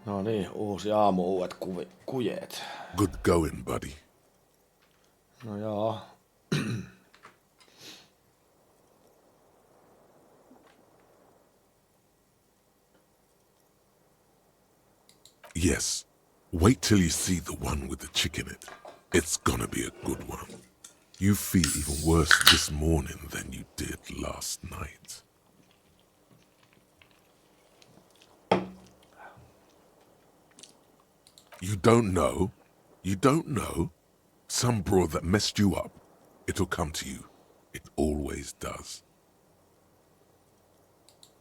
No niin, uusi aamu, uudet kujeet. Good going, buddy. No joo. Yes. Wait till you see the one with the chick in it. It's gonna be a good one. You feel even worse this morning than you did last night. You don't know? You don't know? Some broad that messed you up. It'll come to you. It always does.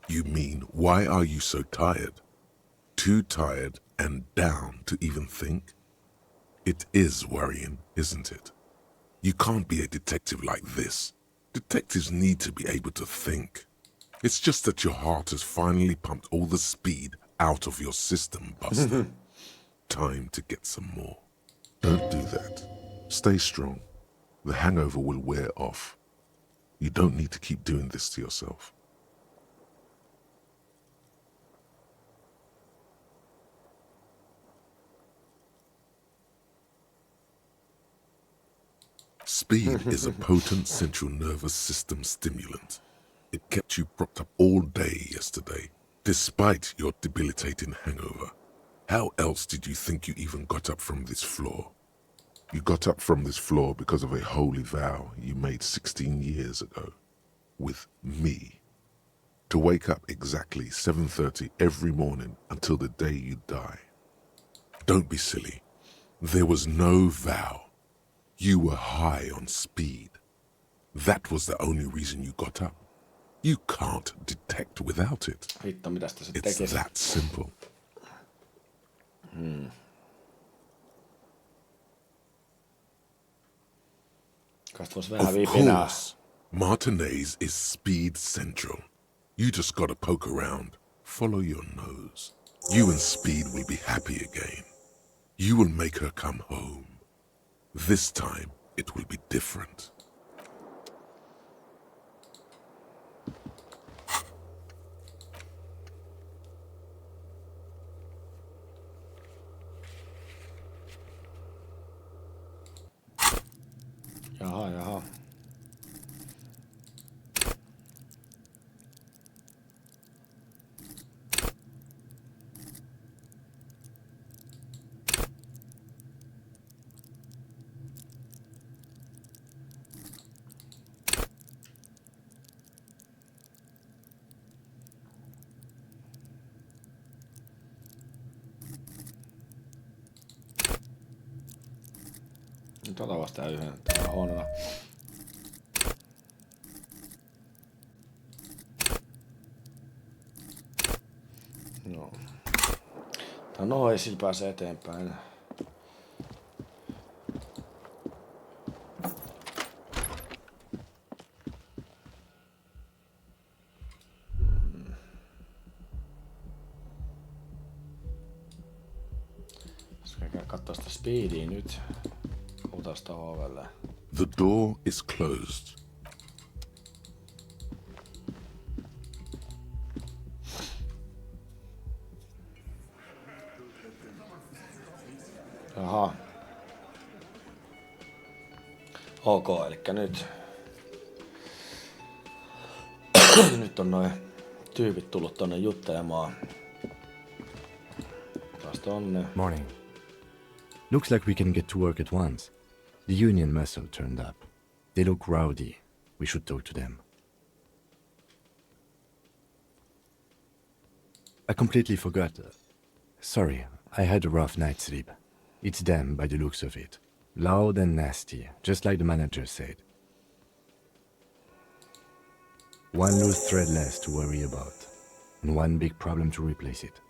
You mean, why are you so tired? Too tired and down to even think? It is worrying, isn't it? You can't be a detective like this. Detectives need to be able to think. It's just that your heart has finally pumped all the speed out of your system, Buster. Time to get some more. Don't do that. Stay strong. The hangover will wear off. You don't need to keep doing this to yourself. Speed is a potent central nervous system stimulant. It kept you propped up all day yesterday, despite your debilitating hangover. How else did you think you even got up from this floor? You got up from this floor because of a holy vow you made 16 years ago. With me. To wake up exactly 7:30 every morning until the day you die. Don't be silly. There was no vow. You were high on speed. That was the only reason you got up. You can't detect without it. Hitto, mitä sitä se It's tekisi? that simple. Kast vois vähän Of vipinää. course, Martinez is speed central. You just gotta poke around, follow your nose. You and Speed will be happy again. You will make her come home. This time, it will be different. Jaha. Nyt ota vasta yhden tämän onna. No. Noin, sillä pääsee eteenpäin. Pitäisikö katsoa sitä speedia nyt? Kuutaan sitä ovelle. The door is closed. Jaha. Ok, elikkä nyt. Nyt on noin tyypit tullut tonne juttelemaan. Taas tonne. Morning. Looks like we can get to work at once. The union must have turned up. They look rowdy. We should talk to them. I completely forgot. Sorry, I had a rough night's sleep. It's them by the looks of it. Loud and nasty, just like the manager said. One loose thread less to worry about, and one big problem to replace it.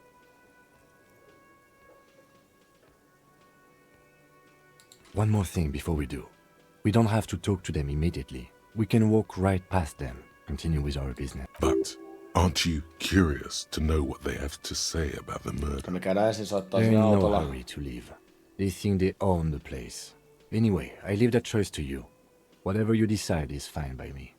One more thing before we do. We don't have to talk to them immediately. We can walk right past them, continue with our business. But aren't you curious to know what they have to say about the murder? Me käydään ensin soittaa They're in sinne no autolla. hurry to leave. They think they own the place. Anyway, I leave that choice to you. Whatever you decide is fine by me.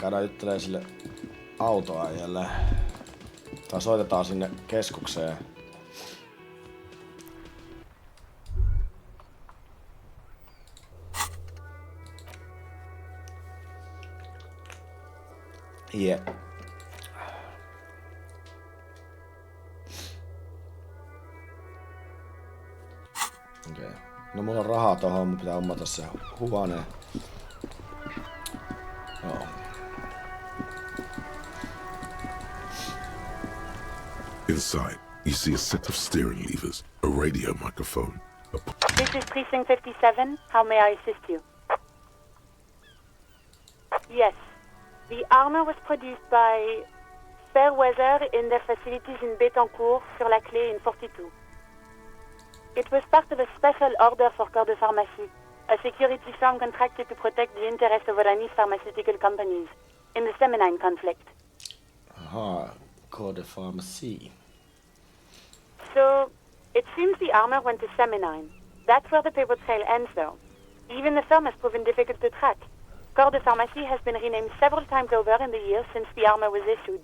käydään juttelemaan sille autoajalle. Tai soitetaan sinne keskukseen. Yeah. Okei. No mulla on rahaa tohon, mun pitää hommata se huone. Joo. Inside, you see a set of steering levers, a radio microphone, This is Precinct 57. How may I assist you? Yes. The armor was produced by Fairweather in their facilities in Bétancourt sur la Clé in 42. It was part of a special order for Corps de Pharmacie, a security firm contracted to protect the interests of Oranese pharmaceutical companies in the Semenine conflict. Aha, Corps de Pharmacie. So, it seems the armor went to Semenine. That's where the paper trail ends, though. Even the firm has proven difficult to track. Corps de Pharmacie has been renamed several times over in the years since the armor was issued.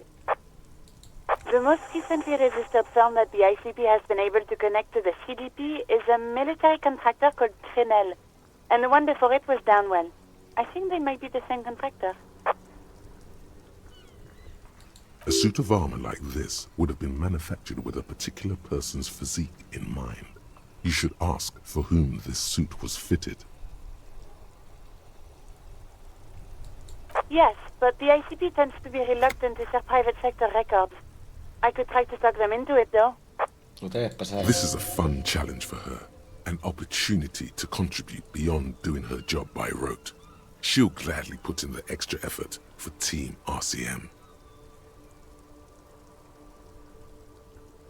The most recently registered firm that the ICP has been able to connect to the CDP is a military contractor called Trenel, and the one before it was Downwell. I think they might be the same contractor. A suit of armor like this would have been manufactured with a particular person's physique in mind. You should ask for whom this suit was fitted. Yes, but the ICP tends to be reluctant to share private sector records. I could try to talk them into it, though. No teepä se. This is a fun challenge for her, an opportunity to contribute beyond doing her job by rote. She'll gladly put in the extra effort for Team RCM.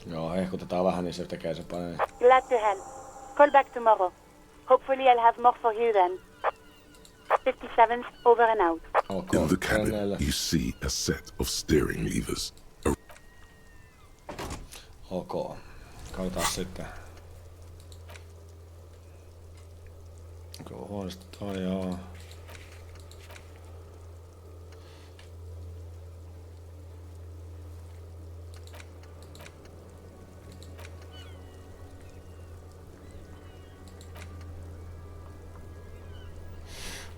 Joo, hehkutetaan vähän, niin se tekee se panee. Glad to help. Call back tomorrow. Hopefully I'll have more for you then. 57's over and out. Ok, In the cabin, Trenel. you see a set of steering levers. Ok. Katsotaan sitten. Onko huoneesta toi, joo.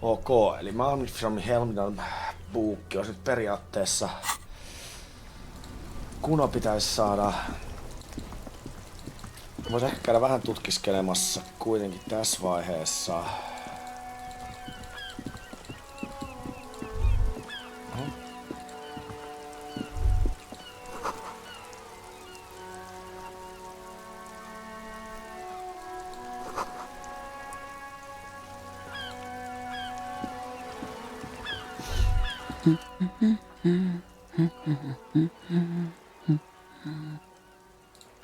Ok, eli Manfred from Hjelmdall buukki on nyt periaatteessa Kuno pitäisi saada. Voisi ehkä käydä vähän tutkiskelemassa kuitenkin tässä vaiheessa.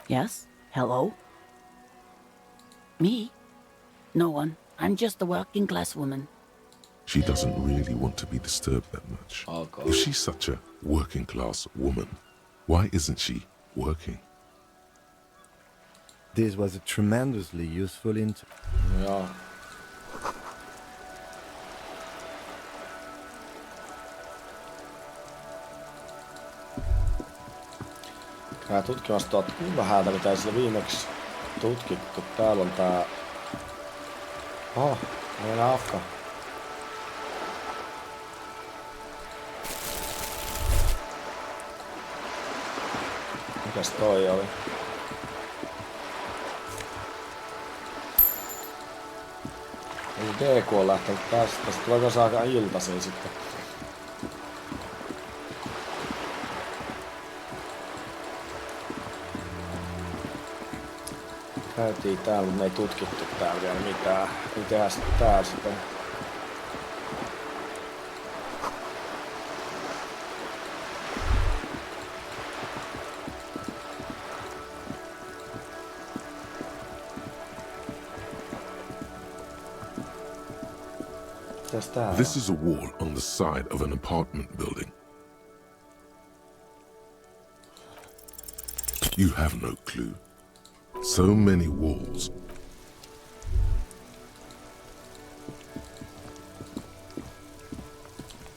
Yes? Hello? Me? No one. I'm just a working class woman. She doesn't really want to be disturbed that much. Okay. If she's such a working class woman, why isn't she working? This was a tremendously useful Joo. Käydään tutkimassa tuolta ylhäältä, mitä ei sillä viimeksi tutkittu. Täällä on tää. Oho, meidän Afka. Mikäs toi oli? Eli DQ on lähtenyt tästä. Sitten tuleeko saada iltaisin sitten? Käytiin täällä, mutta me ei tutkittu täällä vielä mitään. Niin tehdään sitten täällä sitten. Mitäs täällä? This is a wall on the side of an apartment building. You have no clue. So many walls.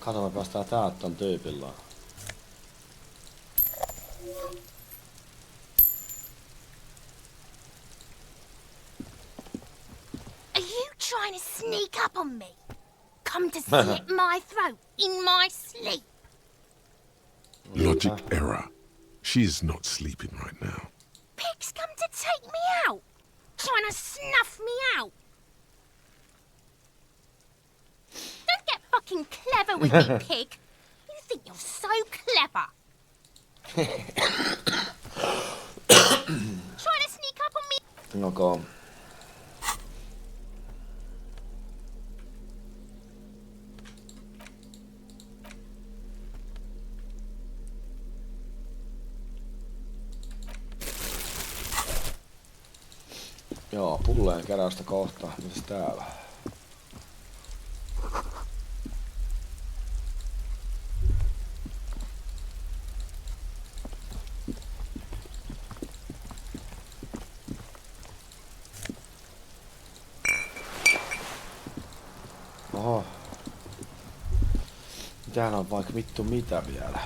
Kato, me päästään täältä ton tyypillä. Are you trying to sneak up on me? Come to slit my throat in my sleep? Logic error. She is not sleeping right now. Pig's come to take me out. Trying to snuff me out. Don't get fucking clever with me, pig. You think you're so clever. Trying to sneak up on me. Okay. Joo, pulleen keräystä kohta. Mitäs täällä? Oho. Täällä on vaikka vittu mitä vielä.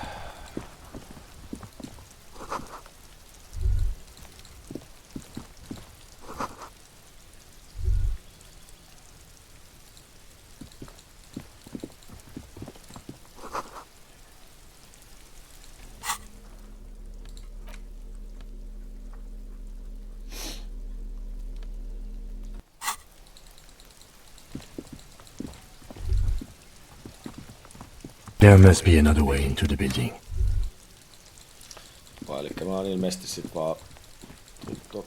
There must be another way into the building. Vai elikkä mä oon ilmeisesti sit vaan...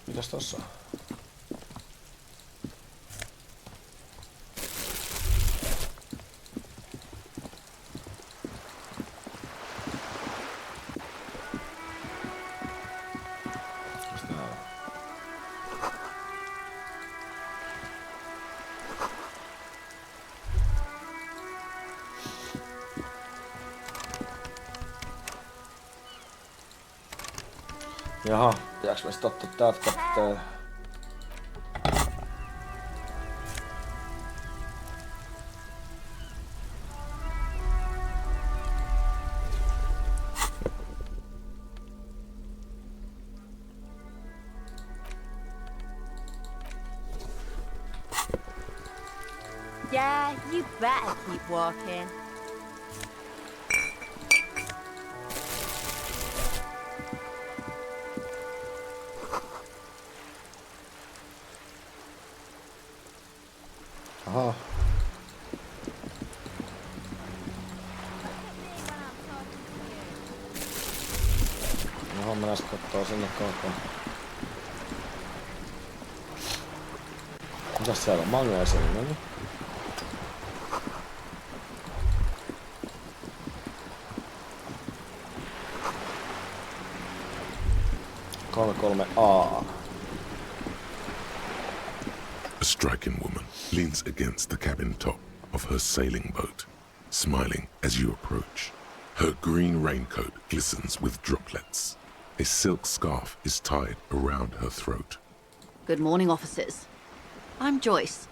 Mitäs tossa on? Mitäs tää on? Jaha, pitääks mä sit ottaa täältä kätteen? Yeah, you better keep walking. Aha. Jaha, mennäs kattoo sinne kohtaan. Mitäs siellä on? Magneesium, no niin. A. A striking woman leans against the cabin top of her sailing boat, smiling as you approach. Her green raincoat glistens with droplets. A silk scarf is tied around her throat. Good morning, officers. I'm Joyce.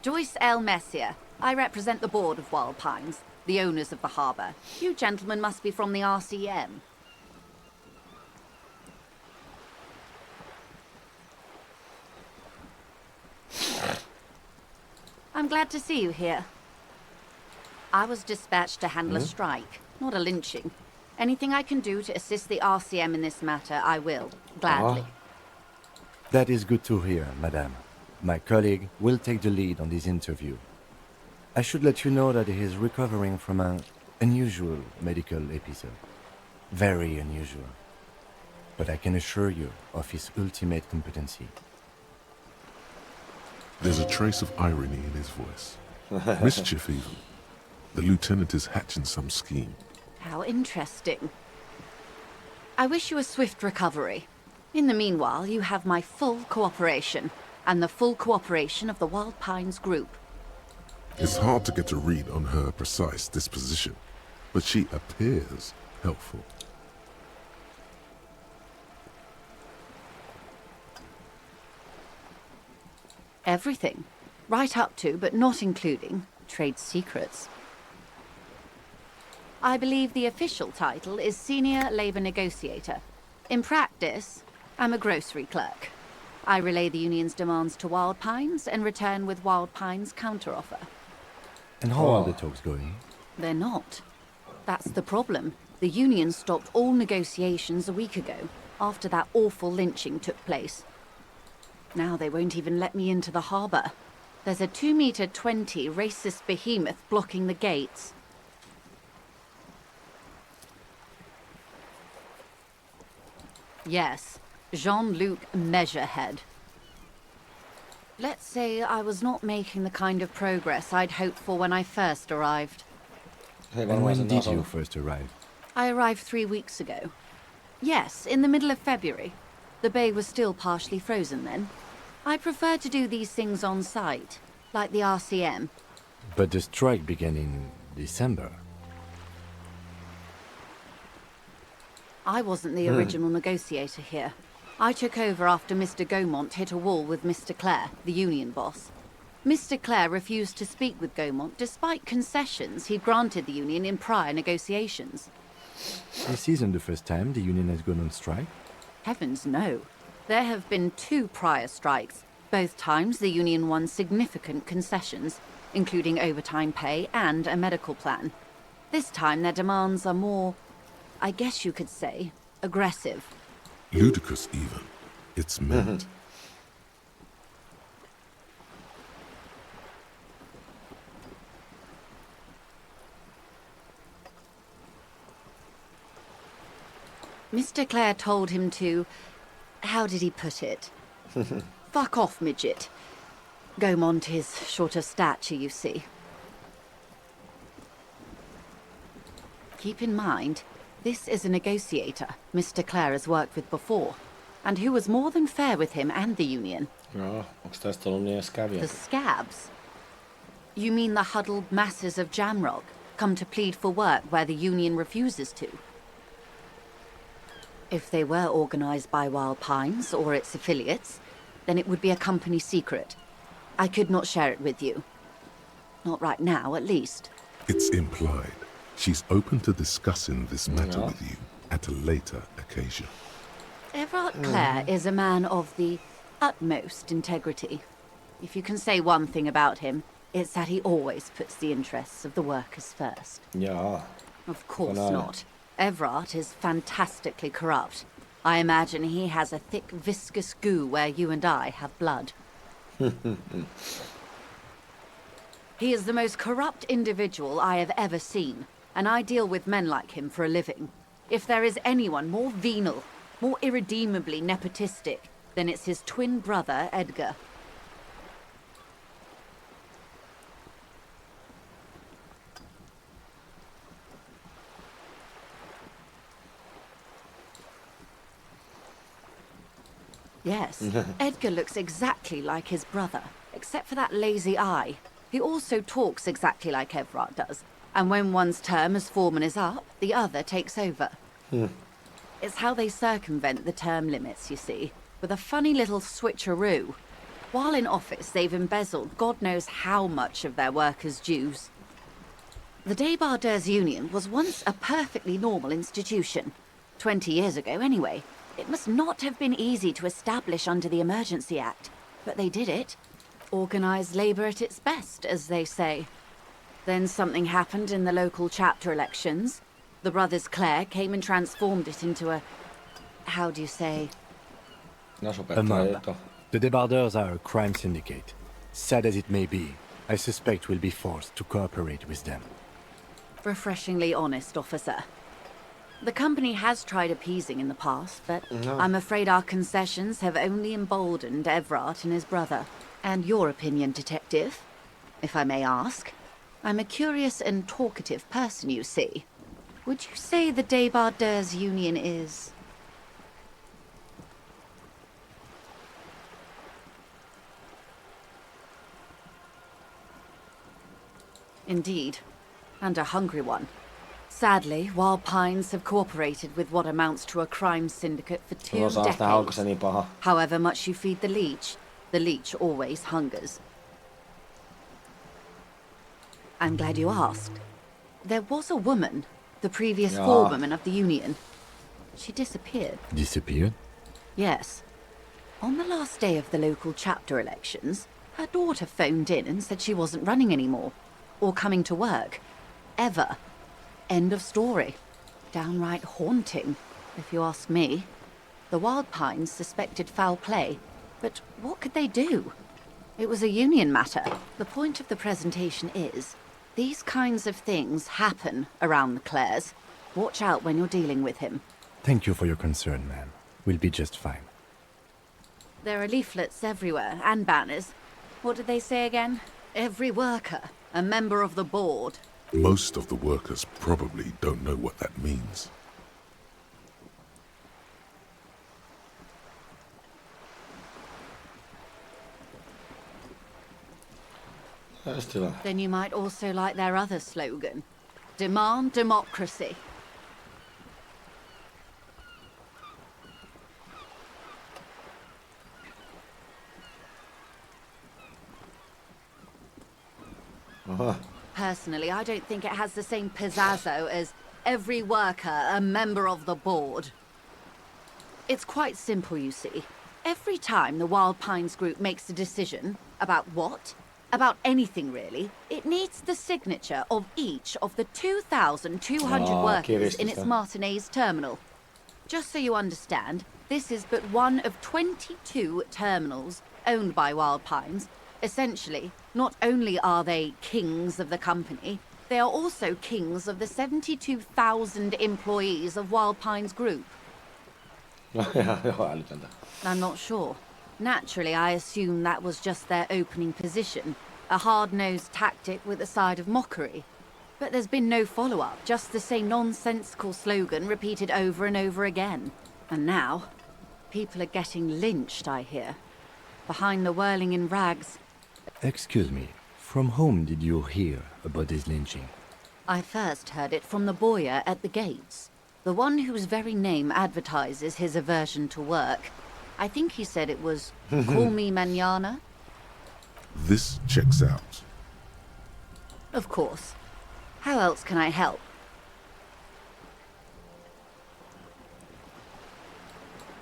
Joyce L. Messier. I represent the board of Wild Pines, the owners of the harbour. You gentlemen must be from the RCM. I'm glad to see you here. I was dispatched to handle a strike, not a lynching. Anything I can do to assist the RCM in this matter, I will, gladly. That is good to hear, madame. My colleague will take the lead on this interview. I should let you know that he is recovering from an unusual medical episode. Very unusual. But I can assure you of his ultimate competency. There's a trace of irony in his voice. Mischief, even. The lieutenant is hatching some scheme. How interesting. I wish you a swift recovery. In the meanwhile, you have my full cooperation, and the full cooperation of the Wild Pines group. It's hard to get a read on her precise disposition, but she appears helpful. Everything. Right up to, but not including, trade secrets. I believe the official title is Senior Labour Negotiator. In practice, I'm a grocery clerk. I relay the union's demands to Wild Pines and return with Wild Pines' counteroffer. And how are the talks going? They're not. That's the problem. The union stopped all negotiations a week ago, after that awful lynching took place. Now they won't even let me into the harbour. There's a 2-meter 20 racist behemoth blocking the gates. Yes, Jean-Luc Measurehead. Let's say I was not making the kind of progress I'd hoped for when I first arrived. And when did you first arrive? I arrived 3 weeks ago. Yes, in the middle of February. The bay was still partially frozen then. I prefer to do these things on site, like the RCM. But the strike began in December. I wasn't the original negotiator here. I took over after Mr. Gaumont hit a wall with Mr. Clare, the union boss. Mr. Clare refused to speak with Gaumont despite concessions he'd granted the union in prior negotiations. This isn't the first time the union has gone on strike? Heavens no. There have been 2 prior strikes. Both times the union won significant concessions, including overtime pay and a medical plan. This time their demands are more, I guess you could say, aggressive. Ludicrous even. It's meant. Mr. Clare told him to... how did he put it? Fuck off, midget. Gaumont is short of stature, you see. Keep in mind, this is a negotiator Mr. Clare has worked with before, and who was more than fair with him and the union. Joo, onks tästä ollut niin scabia? The scabs? You mean the huddled masses of Jamrog, come to plead for work where the union refuses to? If they were organized by Wild Pines or its affiliates, then it would be a company secret. I could not share it with you. Not right now, at least. It's implied. She's open to discussing this matter with you at a later occasion. Everard Clare is a man of the utmost integrity. If you can say one thing about him, it's that he always puts the interests of the workers first. Jaa. Of course Well, not. Everard is fantastically corrupt. I imagine he has a thick, viscous goo where you and I have blood. He is the most corrupt individual I have ever seen, and I deal with men like him for a living. If there is anyone more venal, more irredeemably nepotistic, then it's his twin brother, Edgar. Yes, Edgar looks exactly like his brother, except for that lazy eye. He also talks exactly like Everard does, and when one's term as foreman is up, the other takes over. It's how they circumvent the term limits, you see, with a funny little switcheroo. While in office, they've embezzled God knows how much of their workers' dues. The Débardeurs Union was once a perfectly normal institution. 20 years ago, anyway. It must not have been easy to establish under the Emergency Act, but they did it. Organised labour at its best, as they say. Then something happened in the local chapter elections. The brothers Clare came and transformed it into a... how do you say? A mob. The Débardeurs are a crime syndicate. Sad as it may be, I suspect we'll be forced to cooperate with them. Refreshingly honest, officer. The company has tried appeasing in the past, but I'm afraid our concessions have only emboldened Everard and his brother. And your opinion, detective, if I may ask? I'm a curious and talkative person, you see. Would you say the Débardeurs Union is... Indeed, and a hungry one. Sadly, Wild Pines have cooperated with what amounts to a crime syndicate for 2 decades. However much you feed the leech always hungers. I'm glad you asked. There was a woman, the previous Yeah. forewoman of the union. She disappeared. Disappeared? Yes. On the last day of the local chapter elections, her daughter phoned in and said she wasn't running anymore, or coming to work. Ever. End of story. Downright haunting, if you ask me. The Wild Pines suspected foul play, but what could they do? It was a union matter. The point of the presentation is, these kinds of things happen around the Clares. Watch out when you're dealing with him. Thank you for your concern, ma'am. We'll be just fine. There are leaflets everywhere, and banners. What did they say again? Every worker, a member of the board. Most of the workers probably don't know what that means. Still. Then you might also like their other slogan. Demand democracy. Personally, I don't think it has the same pizzazzo as every worker a member of the board. It's quite simple, you see. Every time the Wild Pines group makes a decision about what? About anything really, it needs the signature of each of the 2,200 workers in its Martinez terminal. Just so you understand, this is but one of 22 terminals owned by Wild Pines. Essentially, not only are they kings of the company, they are also kings of the 72,000 employees of Wild Pines Group. I'm not sure. Naturally, I assume that was just their opening position, a hard-nosed tactic with a side of mockery. But there's been no follow-up, just the same nonsensical slogan repeated over and over again. And now, people are getting lynched, I hear. Behind the whirling in rags. Excuse me, from whom did you hear about this lynching? I first heard it from the bowyer at the gates. The one whose very name advertises his aversion to work. I think he said it was, call me mañana. This checks out. Of course. How else can I help?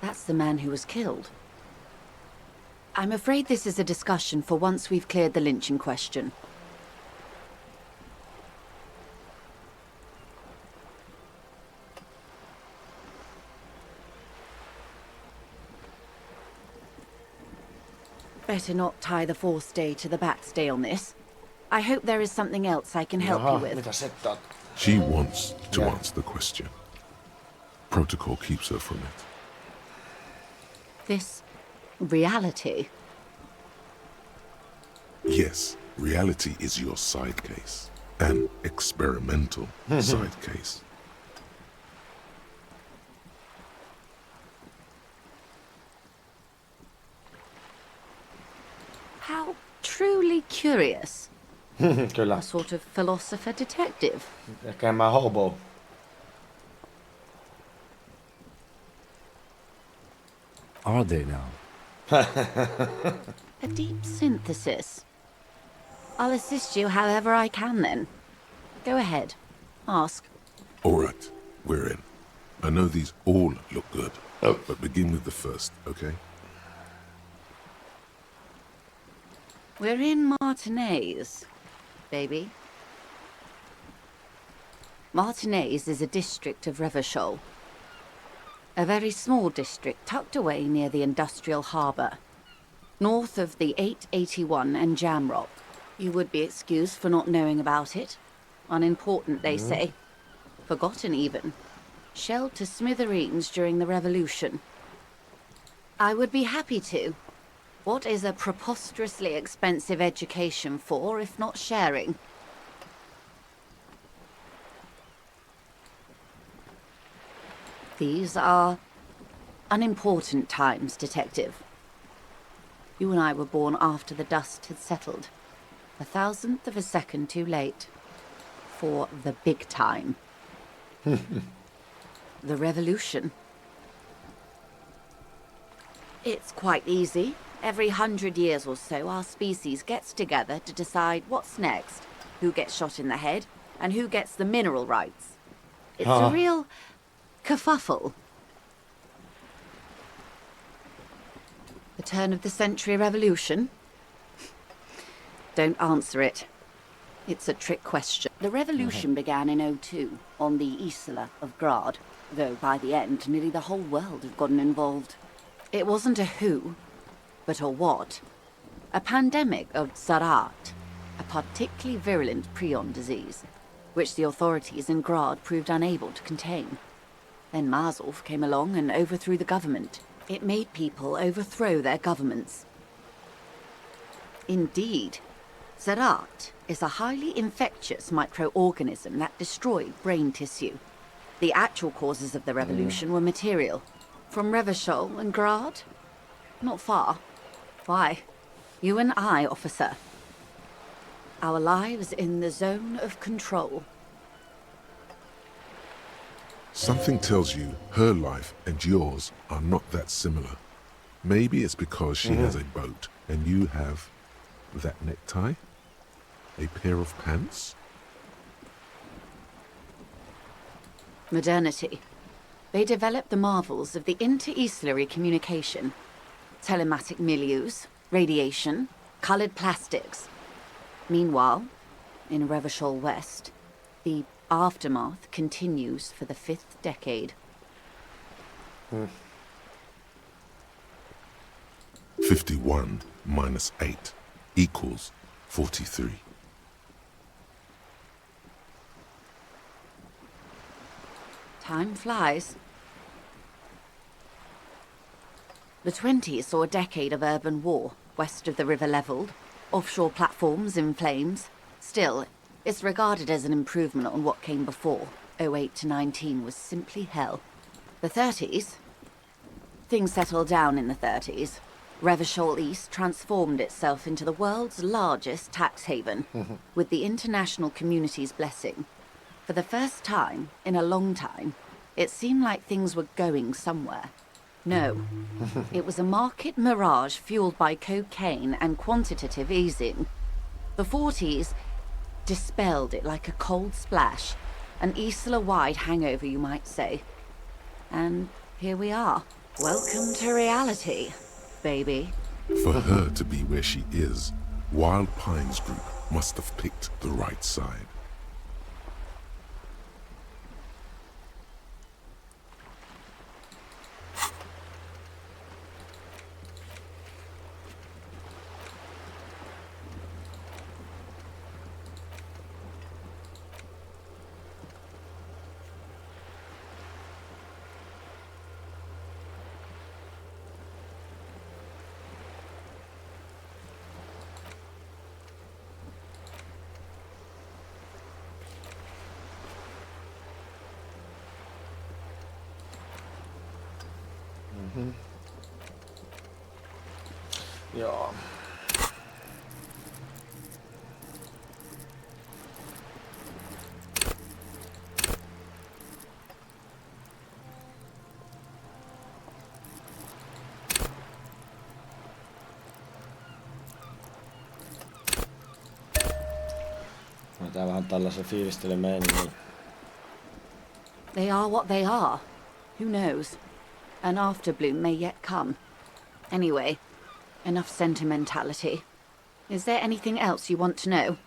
That's the man who was killed. I'm afraid this is a discussion for once we've cleared the lynching question. Better not tie the forestay to the backstay on this. I hope there is something else I can help you with. She wants to answer the question. Protocol keeps her from it. This reality. Yes, reality is your side case. An experimental side case. How truly curious. Kyllä. A sort of philosopher detective. Ehkä mä hobo. Are they now? A deep synthesis. I'll assist you however I can then. Go ahead. Ask. All right, we're in. I know these all look good, but begin with the first, okay? We're in Martinez, baby. Martinez is a district of Revachol. A very small district tucked away near the industrial harbour. North of the 881 and Jamrock. You would be excused for not knowing about it. Unimportant, they say. Forgotten even. Shelled to smithereens during the revolution. I would be happy to. What is a preposterously expensive education for, if not sharing? These are unimportant times, Detective. You and I were born after the dust had settled. 1,000th of a second too late. For the big time. The revolution. It's quite easy. Every 100 years or so, our species gets together to decide what's next, who gets shot in the head, and who gets the mineral rights. It's a real kerfuffle. The turn of the century revolution? Don't answer it. It's a trick question. The revolution began in '02 on the Isla of Grad, though by the end, nearly the whole world had gotten involved. It wasn't a who, but a what. A pandemic of Zarat, a particularly virulent prion disease, which the authorities in Grad proved unable to contain. Then Marzolf came along and overthrew the government. It made people overthrow their governments. Indeed, Zarat is a highly infectious microorganism that destroyed brain tissue. The actual causes of the revolution were material. From Revachol and Grad? Not far. Why? You and I, officer. Our lives in the zone of control. Something tells you her life and yours are not that similar. Maybe it's because she has a boat and you have that necktie? A pair of pants? Modernity. They developed the marvels of the inter-estuary communication. Telematic milieus, radiation, coloured plastics. Meanwhile, in Revachol West, the aftermath continues for the 5th decade. 51 minus 8 equals 43. Time flies. The 20s saw a decade of urban war, west of the river levelled, offshore platforms in flames. Still, it's regarded as an improvement on what came before. 08 to 19 was simply hell. The 30s? Things settled down in the 30s. Revachol East transformed itself into the world's largest tax haven, with the international community's blessing. For the first time, in a long time, it seemed like things were going somewhere. No, it was a market mirage fueled by cocaine and quantitative easing. The 40s dispelled it like a cold splash, an Isla-wide hangover, you might say. And here we are. Welcome to reality, baby. For her to be where she is, Wild Pines Group must have picked the right side. Joo. Tää vähän tällaisen fiilistelen meiningin. They are what they are. Who knows? An afterbloom may yet come. Anyway, enough sentimentality. Is there anything else you want to know?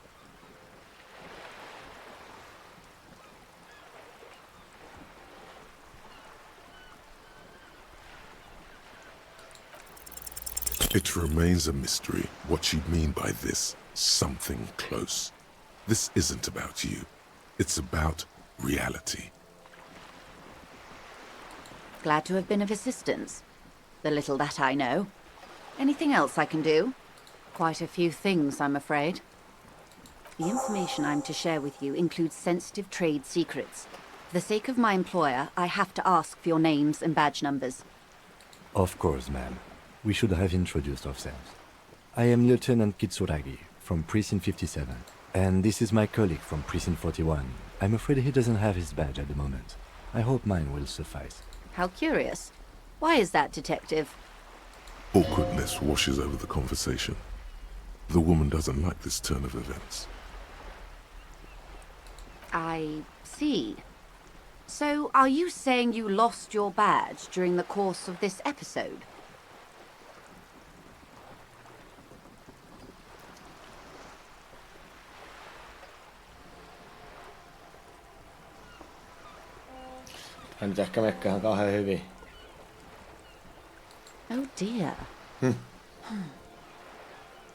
It remains a mystery what you mean by this something close. This isn't about you. It's about reality. Glad to have been of assistance. The little that I know. Anything else I can do? Quite a few things, I'm afraid. The information I'm to share with you includes sensitive trade secrets. For the sake of my employer, I have to ask for your names and badge numbers. Of course, ma'am. We should have introduced ourselves. I am Lieutenant Kitsuragi from Precinct 57, and this is my colleague from Precinct 41. I'm afraid he doesn't have his badge at the moment. I hope mine will suffice. How curious. Why is that, Detective? Awkwardness washes over the conversation. The woman doesn't like this turn of events. I see. So, are you saying you lost your badge during the course of this episode? Hän nyt ehkä mekkään kauhean hyvin. Oh dear.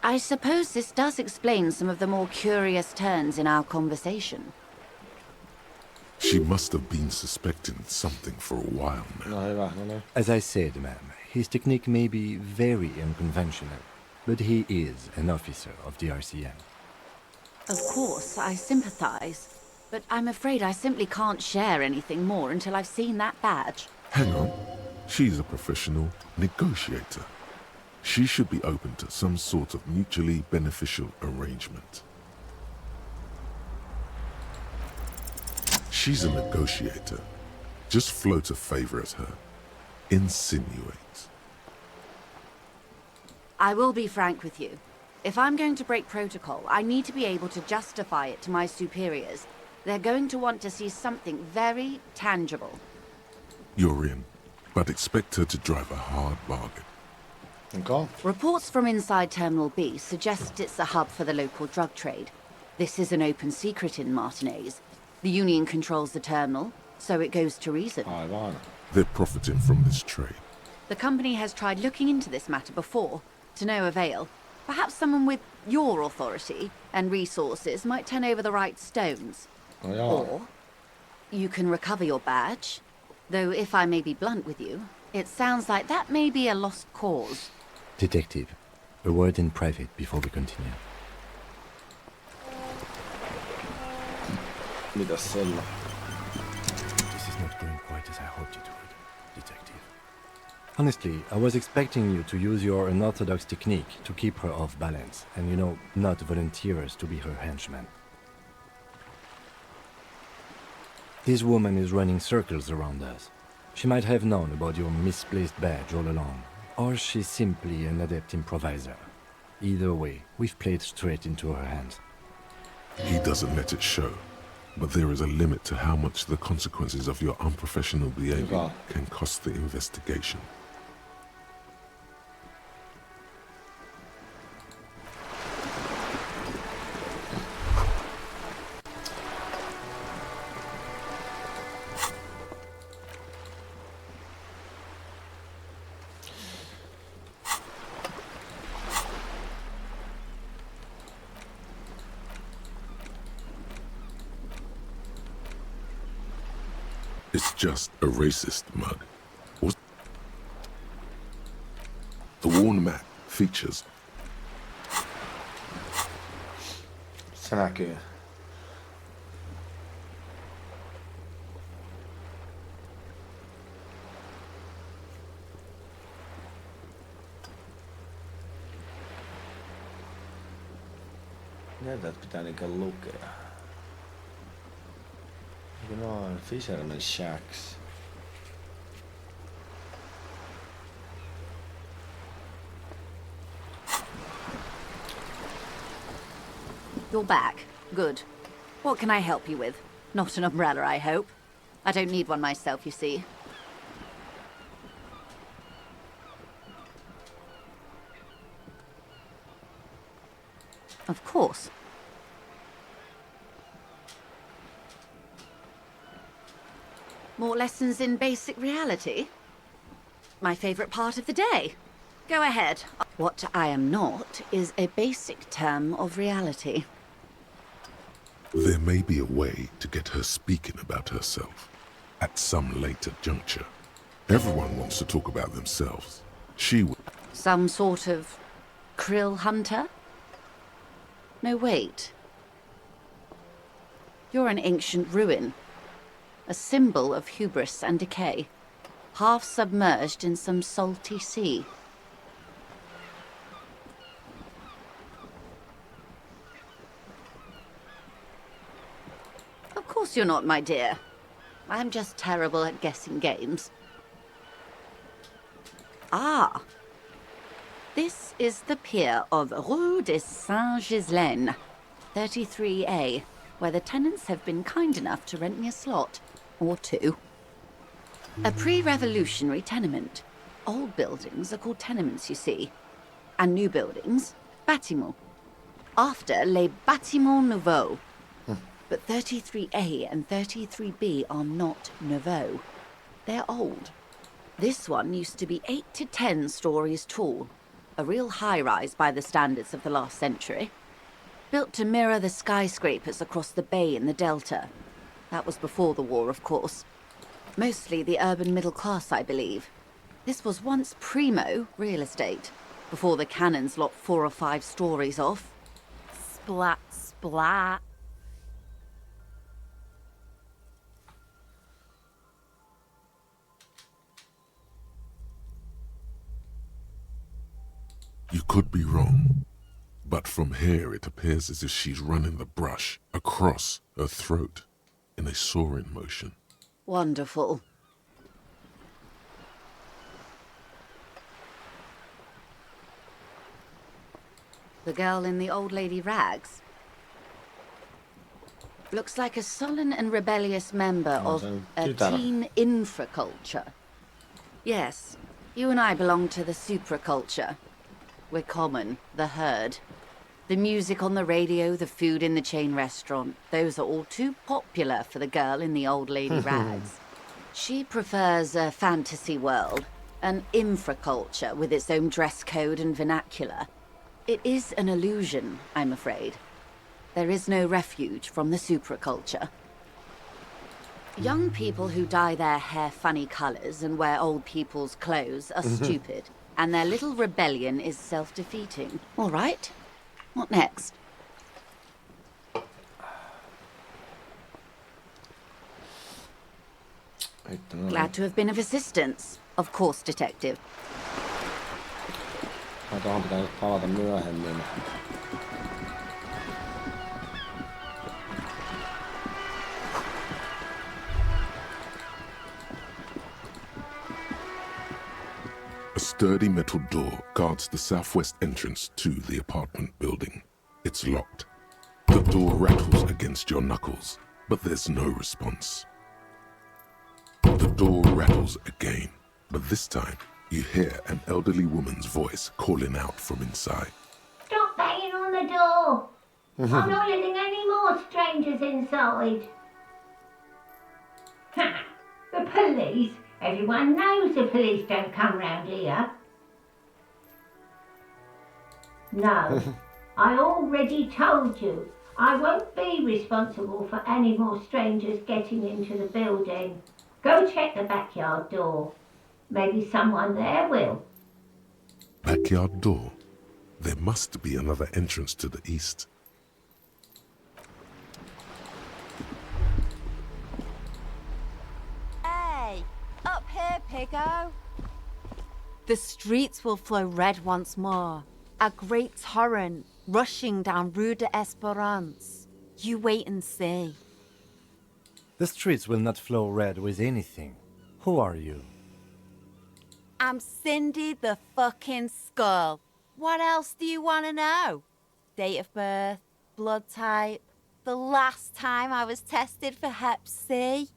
I suppose this does explain some of the more curious turns in our conversation. She must have been suspecting something for a while now. No hyvä, no niin. As I said, ma'am, his technique may be very unconventional, but he is an officer of the RCM. Of course, I sympathize. But I'm afraid I simply can't share anything more until I've seen that badge. Hang on. She's a professional negotiator. She should be open to some sort of mutually beneficial arrangement. She's a negotiator. Just float a favor at her. Insinuate. I will be frank with you. If I'm going to break protocol, I need to be able to justify it to my superiors. They're going to want to see something very tangible. You're in, but expect her to drive a hard bargain. Okay. Reports from inside Terminal B suggest it's a hub for the local drug trade. This is an open secret in Martinez. The Union controls the terminal, so it goes to reason. Aivan. They're profiting from this trade. The company has tried looking into this matter before, to no avail. Perhaps someone with your authority and resources might turn over the right stones. No joo. Or you can recover your badge. Though if I may be blunt with you, it sounds like that may be a lost cause. Detective, a word in private before we continue. Mitäs sillä? This is not going quite as I hoped it would, Detective. Honestly, I was expecting you to use your unorthodox technique to keep her off balance, and not volunteer us to be her henchmen. This woman is running circles around us. She might have known about your misplaced badge all along, or she's simply an adept improviser. Either way, we've played straight into her hands. He doesn't let it show, but there is a limit to how much the consequences of your unprofessional behavior can cost the investigation. It's just a racist mug. The worn mat features Se näkyy. Näitä pitää niinkö lukea. Noin, Fisherman Shacks. You're back. Good. What can I help you with? Not an umbrella, I hope. I don't need one myself, you see. Of course. More lessons in basic reality? My favorite part of the day. Go ahead. What I am not is a basic term of reality. There may be a way to get her speaking about herself at some later juncture. Everyone wants to talk about themselves. She would. Some sort of krill hunter? No, wait. You're an ancient ruin. A symbol of hubris and decay. Half submerged in some salty sea. Of course you're not, my dear. I'm just terrible at guessing games. Ah! This is the pier of Rue de Saint-Ghislain, 33A, where the tenants have been kind enough to rent me a slot. or two. A pre-revolutionary tenement. Old buildings are called tenements, you see. And new buildings, bâtiments. After, les bâtiments nouveaux. But 33A and 33B are not nouveaux. They're old. This one used to be 8 to 10 stories tall. A real high-rise by the standards of the last century. Built to mirror the skyscrapers across the bay in the Delta. That was before the war, of course. Mostly the urban middle class, I believe. This was once primo real estate, before the cannons lopped 4 or 5 stories off. Splat, splat. You could be wrong, but from here it appears as if she's running the brush across her throat in a soaring motion. Wonderful. The girl in the old lady rags. Looks like a sullen and rebellious member of a teen infraculture. Yes, you and I belong to the supraculture. We're common, the herd. The music on the radio, the food in the chain restaurant, those are all too popular for the girl in the old lady rags. She prefers a fantasy world, an infraculture with its own dress code and vernacular. It is an illusion, I'm afraid. There is no refuge from the supraculture. Young people who dye their hair funny colours and wear old people's clothes are stupid, and their little rebellion is self-defeating. All right, what next? Glad to have been of assistance. Of course, detective. Tuohon pitää nyt palata myöhemmin. A sturdy metal door guards the southwest entrance to the apartment building. It's locked. The door rattles against your knuckles, but there's no response. The door rattles again, but this time you hear an elderly woman's voice calling out from inside. Stop banging on the door! I'm not letting any more strangers inside. Ha! The police? Everyone knows the police don't come round here. No, I already told you. I won't be responsible for any more strangers getting into the building. Go check the backyard door. Maybe someone there will. Backyard door? There must be another entrance to the east. Hey, up here, Piggo. The streets will flow red once more. A great torrent rushing down Rue de Esperance. You wait and see. The streets will not flow red with anything. Who are you? I'm Cindy the fucking Skull. What else do you want to know? Date of birth, blood type, the last time I was tested for Hep C.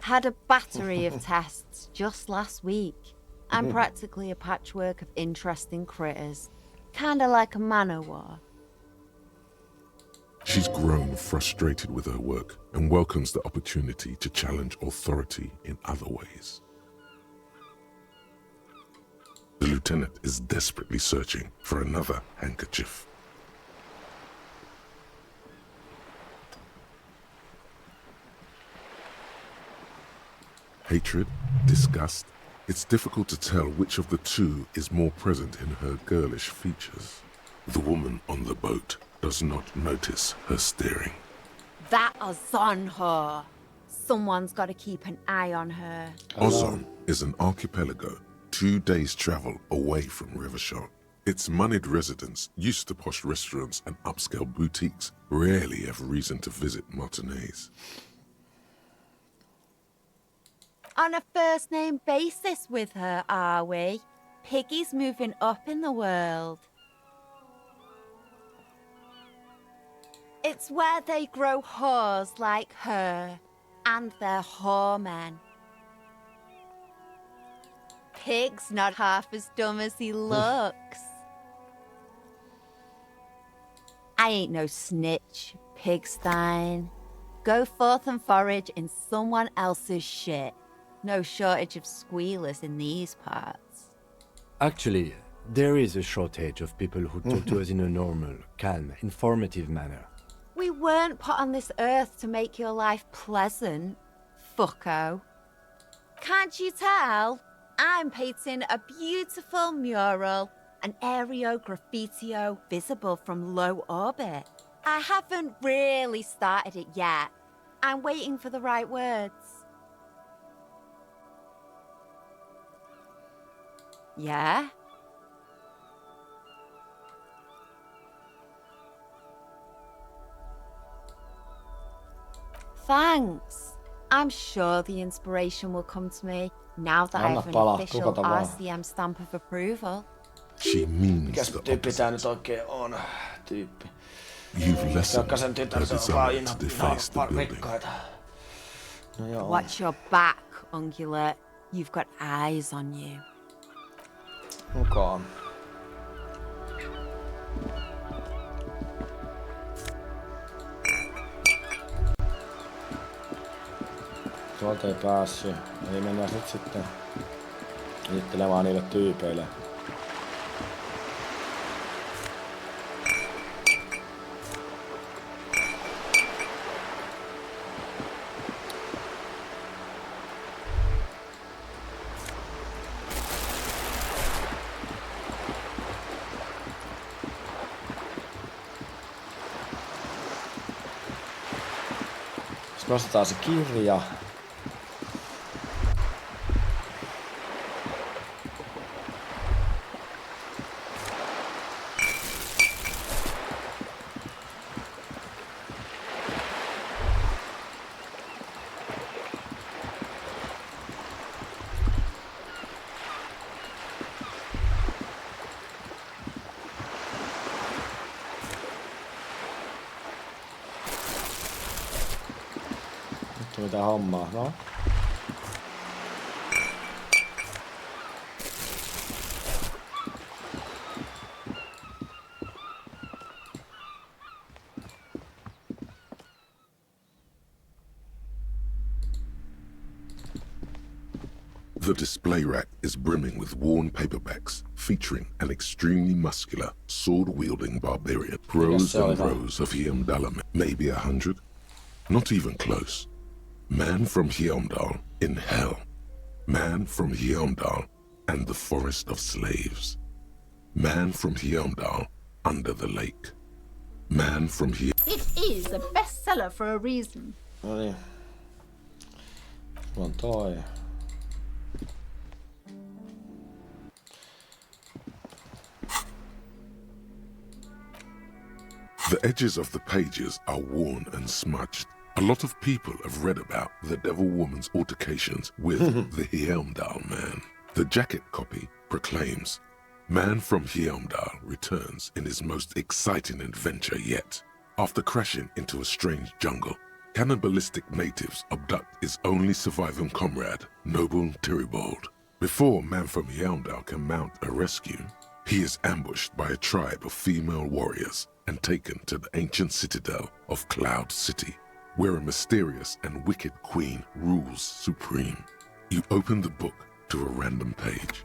Had a battery of tests just last week. I'm practically a patchwork of interesting critters. Kinda like a man-o'-war. She's grown frustrated with her work and welcomes the opportunity to challenge authority in other ways. The lieutenant is desperately searching for another handkerchief. Hatred, disgust, it's difficult to tell which of the two is more present in her girlish features. The woman on the boat does not notice her staring. That is on her. Someone's got to keep an eye on her. Ozon is an archipelago 2 days' travel away from Rivershot. Its moneyed residents, used to posh restaurants and upscale boutiques, rarely have reason to visit Martinez. On a first-name basis with her, are we? Piggy's moving up in the world. It's where they grow whores like her, and they're whoremen. Pig's not half as dumb as he looks. I ain't no snitch, Pigstein. Go forth and forage in someone else's shit. No shortage of squealers in these parts. Actually, there is a shortage of people who talk to us in a normal, calm, informative manner. We weren't put on this earth to make your life pleasant, fucko. Can't you tell? I'm painting a beautiful mural, an aereo graffitio visible from low orbit. I haven't really started it yet. I'm waiting for the right words. Yeah? Thanks. I'm sure the inspiration will come to me now that I have an official RCM stamp of approval. She means Mikäs the tyyppi tää opposite. nyt oikein on? Tyyppi. You've lessened Jokaisen tytär, her se on desire vaan to deface the building. rikkaita. No joo. Watch your back, Ungulate. You've got eyes on you. Mukaan. Tuolta ei päässyt. Eli mennään nyt sitten liittelemaan niille tyypeille. Sitten nostetaan se kirja. Mitä hommaa, no? The display rack is brimming with worn paperbacks featuring an extremely muscular, sword-wielding barbarian. Rows and rows of Hjelmdall, maybe 100? Not even close. Man from Hjelmdall in hell. Man from Hjelmdall and the forest of slaves. Man from Hjelmdall under the lake. Man from here. It is a bestseller for a reason. No niin. Sulla on toi. The edges of the pages are worn and smudged. A lot of people have read about the Devil Woman's altercations with the Hjelmdall man. The jacket copy proclaims, Man from Hjelmdall returns in his most exciting adventure yet. After crashing into a strange jungle, cannibalistic natives abduct his only surviving comrade, Noble Tiribold. Before Man from Hjelmdall can mount a rescue, he is ambushed by a tribe of female warriors and taken to the ancient citadel of Cloud City, where a mysterious and wicked queen rules supreme. You open the book to a random page.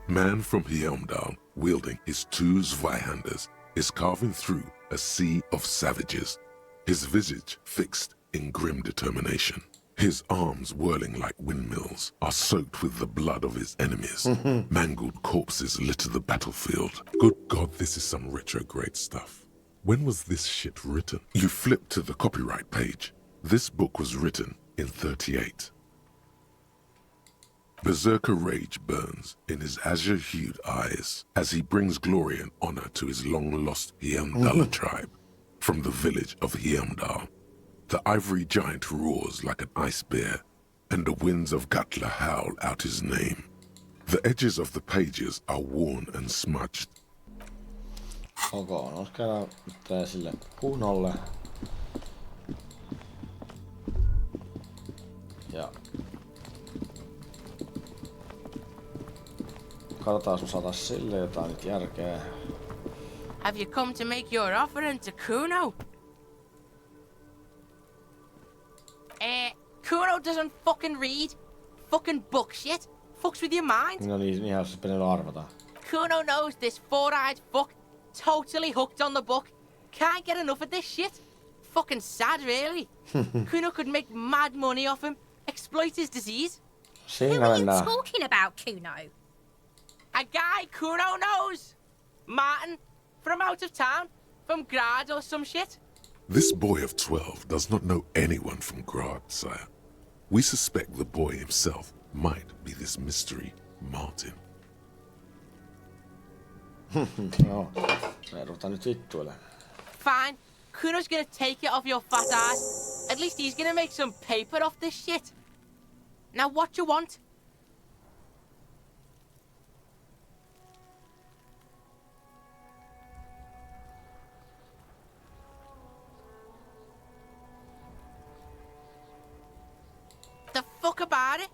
Man from Hjelmdall, wielding his two Zweihanders, is carving through a sea of savages, his visage fixed in grim determination. His arms, whirling like windmills, are soaked with the blood of his enemies. Mangled corpses litter the battlefield. Good God, this is some retrograde stuff. When was this shit written? You flip to the copyright page. This book was written in 38. Berserker rage burns in his azure-hued eyes as he brings glory and honor to his long-lost Hjelmdall tribe. From the village of Hjelmdall, the ivory giant roars like an ice bear, and the winds of Gatla howl out his name. The edges of the pages are worn and smudged. Ok, no käydään nyt sille kunnolle. katsotaan, jos saataisiin sille jotain nyt järkeä. Have you come to make your offering to Cuno? Cuno doesn't fucking read. Fucking book shit. Fucks with your mind. No niin, niinhän se pitänyt arvata. Cuno knows this four-eyed fuck. Totally hooked on the book. Can't get enough of this shit. Fucking sad, really. Cuno could make mad money off him. Exploit his disease. Siinä mennään. Talking about Cuno. A guy Cuno knows. Martin. From out of town. From Grad or some shit. This boy of 12 does not know anyone from Grad, sire. We suspect the boy himself might be this mystery Martin. No, me ruvetaan nyt vittuilemaan. Fine. Cuno's gonna take it off your fat ass. At least he's gonna make some paper off this shit. Now what you want? The fuck about it?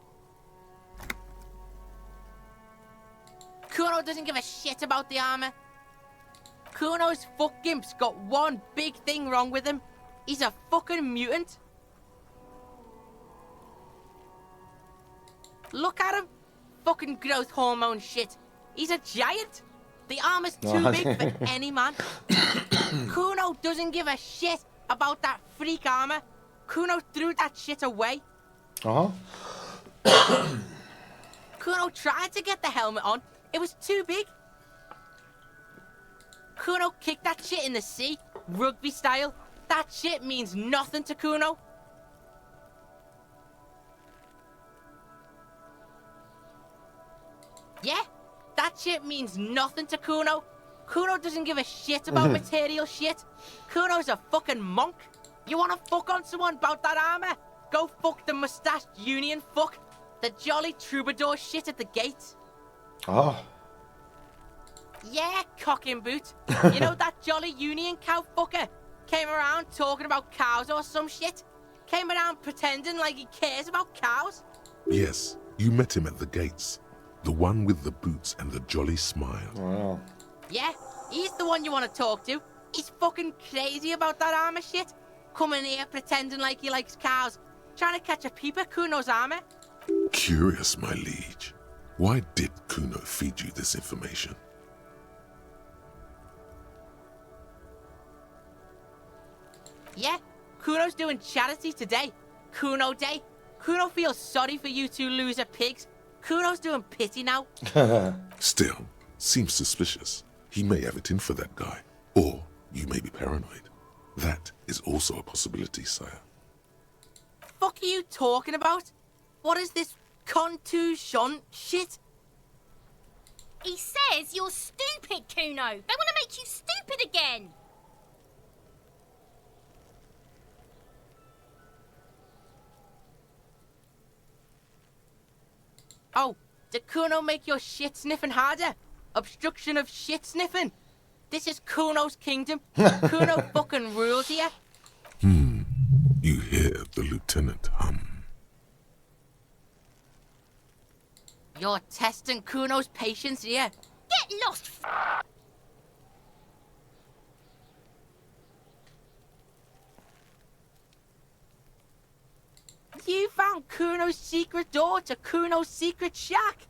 Cuno doesn't give a shit about the armor. Cuno's fuck gimp's got one big thing wrong with him. He's a fucking mutant. Look at him. Fucking growth hormone shit. He's a giant. The armor's too big for any man. Cuno doesn't give a shit about that freak armor. Cuno threw that shit away. Aha. Cuno tried to get the helmet on. It was too big. Cuno kicked that shit in the sea, rugby style. That shit means nothing to Cuno. Yeah, that shit means nothing to Cuno. Cuno doesn't give a shit about material shit. Cuno's a fucking monk. You wanna fuck on someone about that armor? Go fuck the mustached union fuck. The jolly troubadour shit at the gate. Oh. Yeah, cock in boot. You know that jolly union cow fucker? Came around talking about cows or some shit? Came around pretending like he cares about cows? Yes, you met him at the gates. The one with the boots and the jolly smile. Oh. Yeah, he's the one you want to talk to. He's fucking crazy about that armor shit. Coming here pretending like he likes cows. Trying to catch a peep at Cuno's armor. Curious, my liege. Why did Cuno feed you this information? Yeah, Cuno's doing charity today. Cuno Day. Cuno feels sorry for you two loser pigs. Cuno's doing pity now. Still, seems suspicious. He may have it in for that guy. Or you may be paranoid. That is also a possibility, sire. Fuck are you talking about? What is this contusion shit? He says you're stupid, Cuno. They want to make you stupid again. Oh, did Cuno make your shit sniffing harder? Obstruction of shit sniffing? This is Cuno's kingdom. Cuno fucking rules here. You hear the lieutenant hum. You're testing Cuno's patience here. Get lost, You found Cuno's secret door to Cuno's secret shack.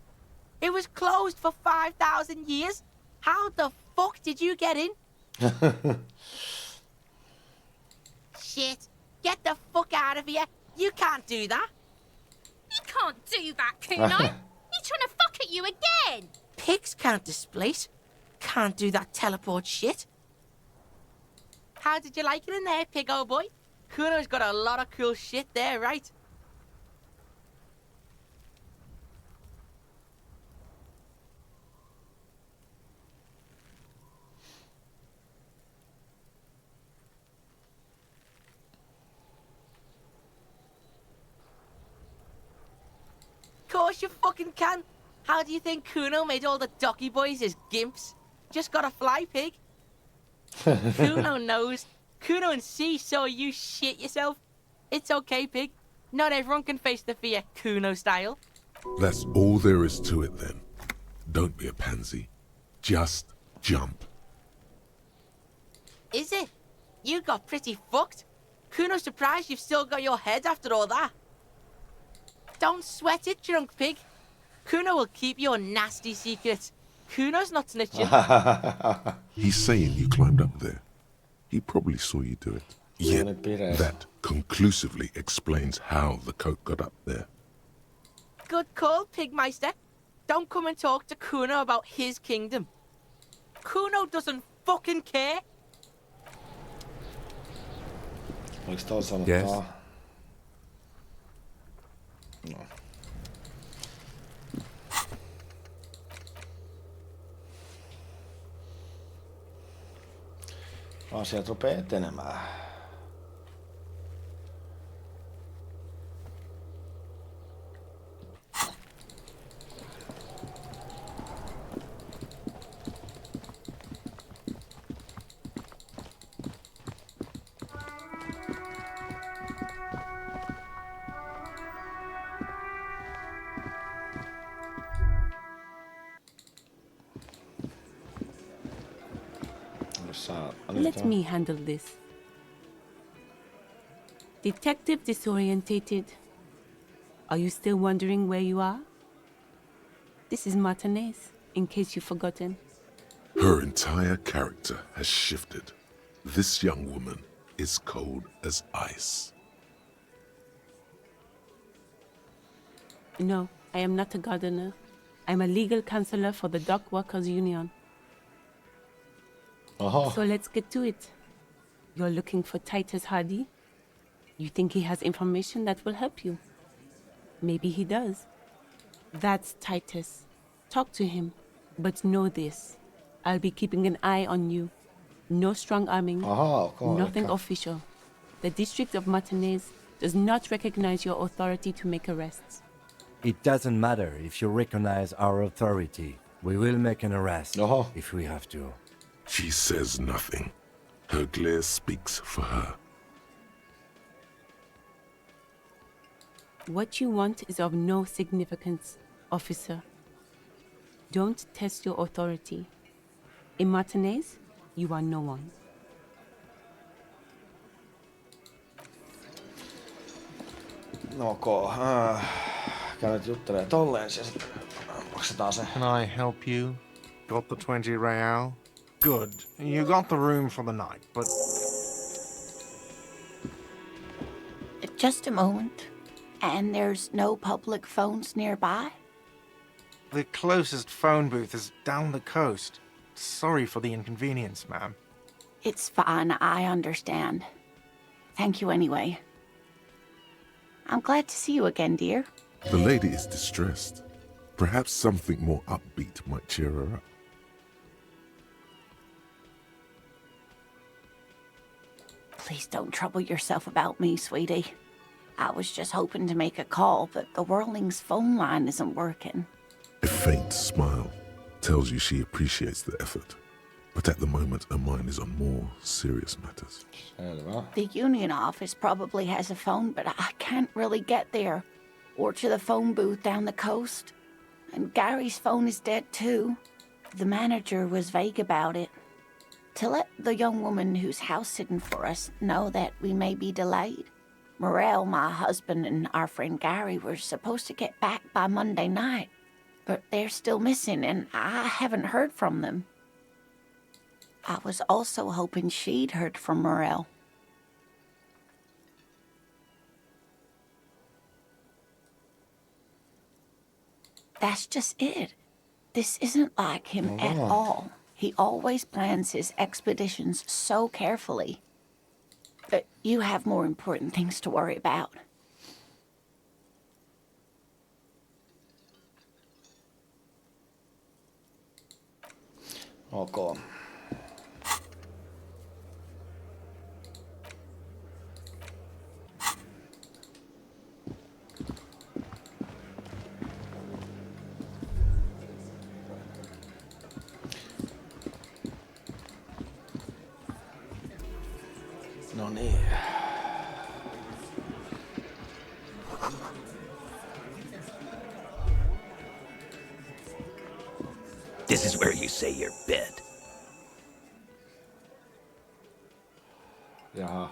It was closed for 5,000 years. How the fuck did you get in? Shit. Get the fuck out of here. You can't do that. You can't do that, Cuno. He's trying to fuck at you again. Pigs can't displace. Can't do that teleport shit. How did you like it in there, pig old boy? Cuno's got a lot of cool shit there, right? Course you fucking can. How do you think Cuno made all the docky boys his gimps? Just got a fly pig. Cuno knows. Cuno and C saw you shit yourself. It's okay, pig. Not everyone can face the fear Cuno style. That's all there is to it then. Don't be a pansy. Just jump. Is it? You got pretty fucked. Cuno's surprised you've still got your head after all that. Don't sweat it, drunk pig. Cuno will keep your nasty secrets. Cuno's not snitching. He's saying you climbed up there. He probably saw you do it. Yet that conclusively explains how the coat got up there. Good call, Pigmeister. Don't come and talk to Cuno about his kingdom. Cuno doesn't fucking care. Oliko toi sanottaa? Yes. No. Asiat rupeaa etenemään. Let me handle this. Detective disorientated. Are you still wondering where you are? This is Martinez, in case you've forgotten. Her entire character has shifted. This young woman is cold as ice. No, I am not a gardener. I'm a legal counselor for the Dock Workers Union. So let's get to it. You're looking for Titus Hardy? You think he has information that will help you? Maybe he does. That's Titus. Talk to him. But know this. I'll be keeping an eye on you. No strong arming. Nothing official. The District of Martinez does not recognize your authority to make arrests. It doesn't matter if you recognize our authority. We will make an arrest if we have to. She says nothing. Her glare speaks for her. What you want is of no significance, officer. Don't test your authority. In Martinez, you are no one. No ok. Käy nyt juttelee tolleen ja sitten maksetaan se. Can I help you? Got the 20 real? Good. You got the room for the night, but... Just a moment. And there's no public phones nearby? The closest phone booth is down the coast. Sorry for the inconvenience, ma'am. It's fine, I understand. Thank you anyway. I'm glad to see you again, dear. The lady is distressed. Perhaps something more upbeat might cheer her up. Please don't trouble yourself about me, sweetie. I was just hoping to make a call, but the Whirling's phone line isn't working. A faint smile tells you she appreciates the effort, but at the moment her mind is on more serious matters. The union office probably has a phone, but I can't really get there, or to the phone booth down the coast. And Gary's phone is dead too. The manager was vague about it. To let the young woman who's house-sitting for us know that we may be delayed. Morel, my husband, and our friend Gary were supposed to get back by Monday night, but they're still missing, and I haven't heard from them. I was also hoping she'd heard from Morel. That's just it. This isn't like him at all. He always plans his expeditions so carefully. But you have more important things to worry about. Ok. No niin. say your bit. Jaha.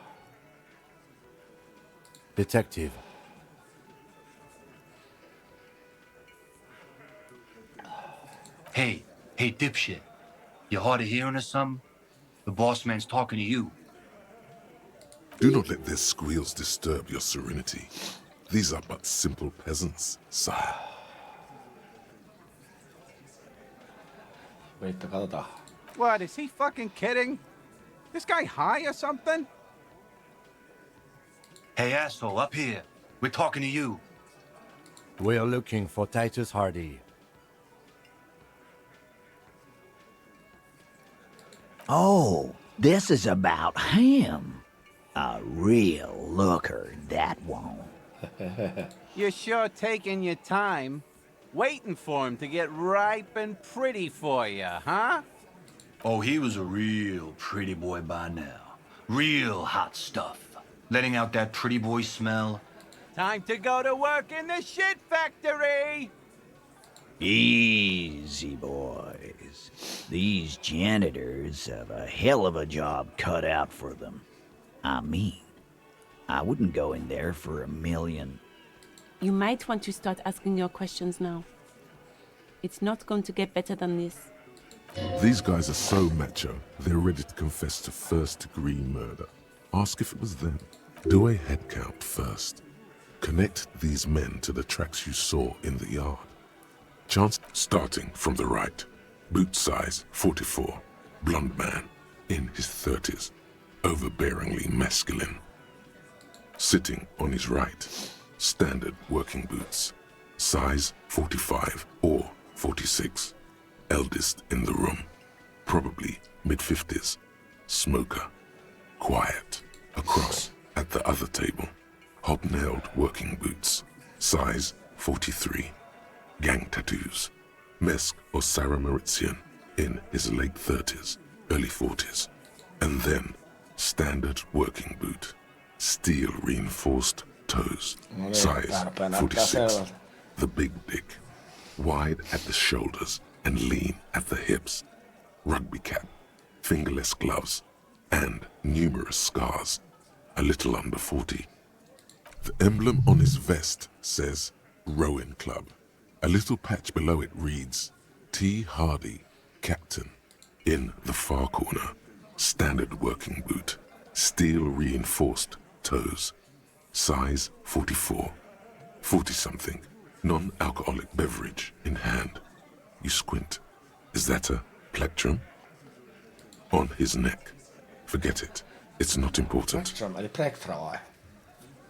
Detective. Hey, dipshit. You hard of hearing or something? The boss man's talking to you. Do not let their squeals disturb your serenity. These are but simple peasants, sire. Vittu, katsotaan. What, is he fucking kidding? This guy high or something? Hey, asshole, up here. We're talking to you. We're looking for Titus Hardy. Oh, this is about him. A real looker, that one. You're sure taking your time, waiting for him to get ripe and pretty for you, huh? Oh, he was a real pretty boy by now. Real hot stuff. Letting out that pretty boy smell. Time to go to work in the shit factory! Easy, boys. These janitors have a hell of a job cut out for them. I mean, I wouldn't go in there for $1 million. You might want to start asking your questions now. It's not going to get better than this. These guys are so macho, they're ready to confess to first-degree murder. Ask if it was them. Do a head count first. Connect these men to the tracks you saw in the yard. Chance starting from the right. Boot size 44. Blonde man, in his 30s. Overbearingly masculine. Sitting on his right. Standard working boots. Size 45 or 46. Eldest in the room. Probably mid-50s. Smoker. Quiet. Across at the other table. Hobnailed working boots. Size 43. Gang tattoos. Mesk or Sarah Mauritian in his late 30s, early 40s. And then standard working boot. Steel reinforced toes. Size 46. The big dick. Wide at the shoulders and lean at the hips. Rugby cap. Fingerless gloves. And numerous scars. A little under 40. The emblem on his vest says Rowing Club. A little patch below it reads T. Hardy, Captain. In the far corner, standard working boot. Steel reinforced toes. Size 44. 40-something. Non-alcoholic beverage in hand. You squint. Is that a plectrum? On his neck. Forget it. It's not important. Plectrum, eli plektra vai?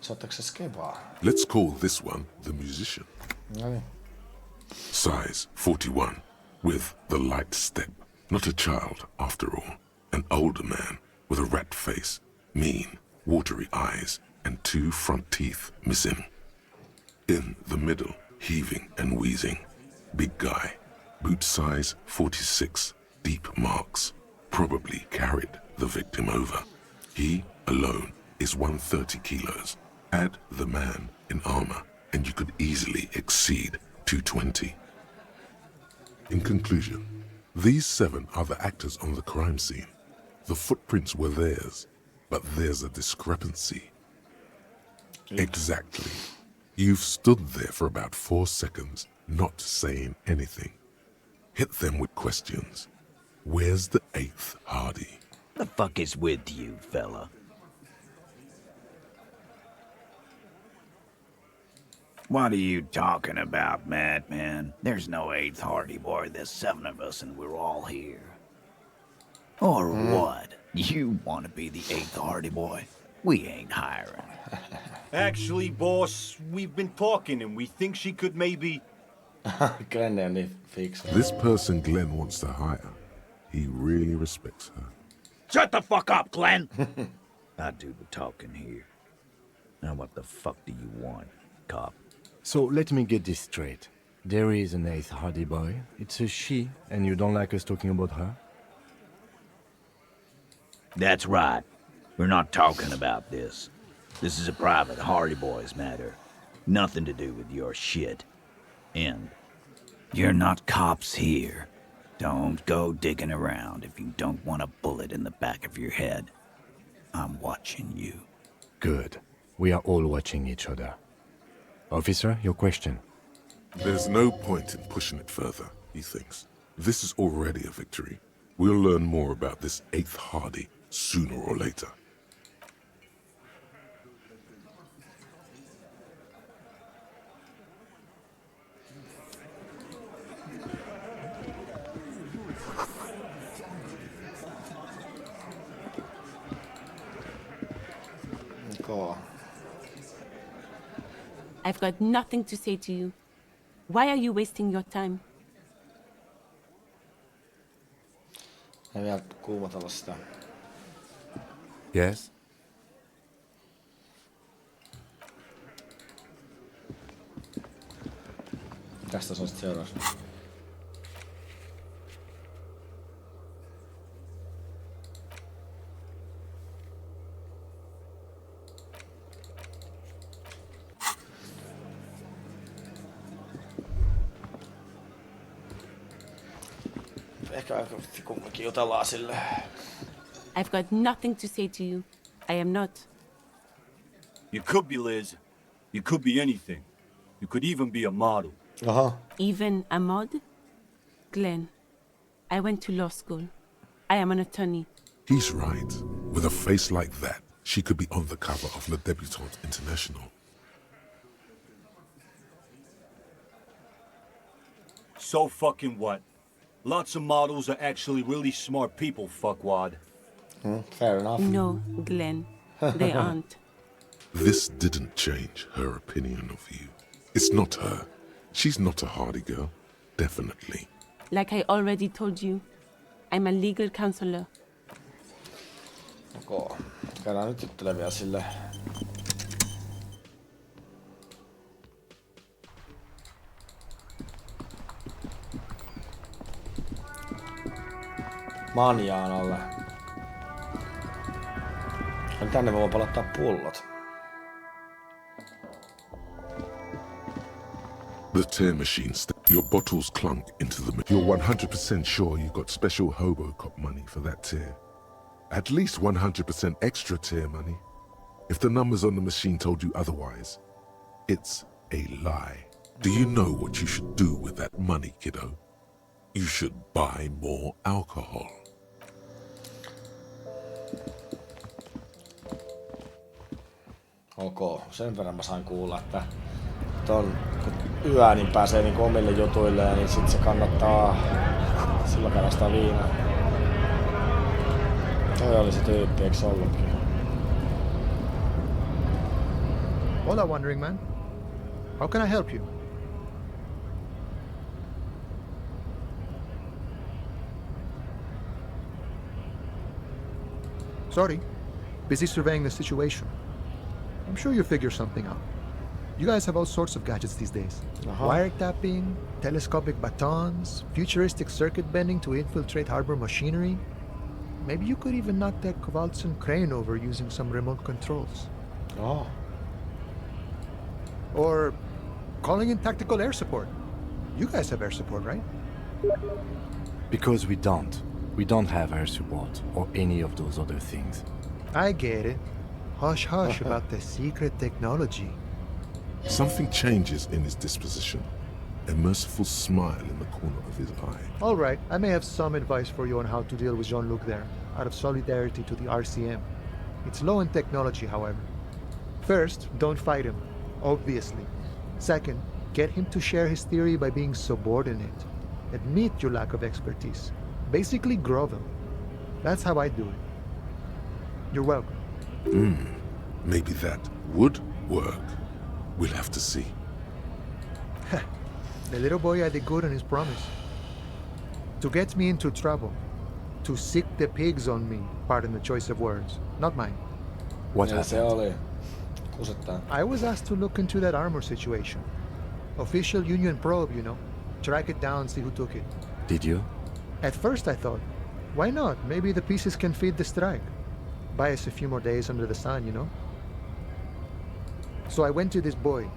Soittaako se skevaa? Let's call this one the musician. No niin. Size 41, with the light step. Not a child, after all. An older man with a rat face, mean, watery eyes, and 2 front teeth missing. In the middle, heaving and wheezing. Big guy. Boot size 46, deep marks. Probably carried the victim over. He, alone, is 130 kilos. Add the man in armor, and you could easily exceed 220. In conclusion, these 7 are the actors on the crime scene. The footprints were theirs, but there's a discrepancy. Exactly. You've stood there for about 4 seconds, not saying anything. Hit them with questions. Where's the 8th Hardy? The fuck is with you, fella? What are you talking about, madman? There's no 8th Hardy boy. There's 7 of us and we're all here. Or what? You want to be the 8th Hardy boy? We ain't hiring. Actually, boss, we've been talking and we think she could maybe... This person Glenn wants to hire, he really respects her. Shut the fuck up, Glenn! I do the talking here. Now what the fuck do you want, cop? So let me get this straight. There is an 8th Hardy boy. It's a she, and you don't like us talking about her? That's right. We're not talking about this. This is a private Hardy Boys matter. Nothing to do with your shit. And you're not cops here. Don't go digging around if you don't want a bullet in the back of your head. I'm watching you. Good. We are all watching each other. Officer, your question. There's no point in pushing it further, he thinks. This is already a victory. We'll learn more about this 8th Hardy sooner or later. Cool. I've got nothing to say to you. Why are you wasting your time? Ei vielä kuumotella sitä. Yes? Tästä se on sit seuraavaksi. Ehkä kumminkin jutellaan sille. I've got nothing to say to you. I am not. You could be Liz. You could be anything. You could even be a model. Even a mod? Glenn, I went to law school. I am an attorney. He's right. With a face like that, she could be on the cover of Le Debutante International. So fucking what? Lots of models are actually really smart people, fuckwad. Fair enough. No, Glenn, they aren't. This didn't change her opinion of you. It's not her. She's not a Hardy girl. Definitely. Like I already told you, I'm a legal counselor. Okay. Käydään nyt juttelemaan vielä sille. Manjaanalle. Ja tänne me voin palattaa pullot. The tear machine your bottles clunk into the You're 100% sure you got special Hobocop money for that tear. At least 100% extra tear money. If the numbers on the machine told you otherwise, it's a lie. Do you know what you should do with that money, kiddo? You should buy more alcohol. Ok, sen verran mä sain kuulla, että ton kun yö niin pääsee niinku omille jutuilleen, niin sit se kannattaa silloin käydä sitä viinaa. Toi oli se tyyppi, eiks ollutkin? Hola, Wandering Man. How can I help you? Sorry. Busy surveying the situation. I'm sure you'll figure something out. You guys have all sorts of gadgets these days. Wiretapping, telescopic batons, futuristic circuit bending to infiltrate harbor machinery. Maybe you could even knock that Kowalson crane over using some remote controls. Oh. Or calling in tactical air support. You guys have air support, right? Because we don't. We don't have air support or any of those other things. I get it. Hush hush about the secret technology. Something changes in his disposition. A merciful smile in the corner of his eye. All right, I may have some advice for you on how to deal with Jean-Luc there, out of solidarity to the RCM. It's low in technology, however. First, don't fight him, obviously. Second, get him to share his theory by being subordinate. Admit your lack of expertise. Basically grovel. That's how I do it. You're welcome. Maybe that would work. We'll have to see. The little boy had it good on his promise. To get me into trouble. To sick the pigs on me, pardon the choice of words. Not mine. What happened? I was asked to look into that armor situation. Official Union probe, you know. Track it down, see who took it. Did you? At first I thought, why not? Maybe the pieces can feed the strike. Buy us a few more days under the sun, you know? So I went to this boy.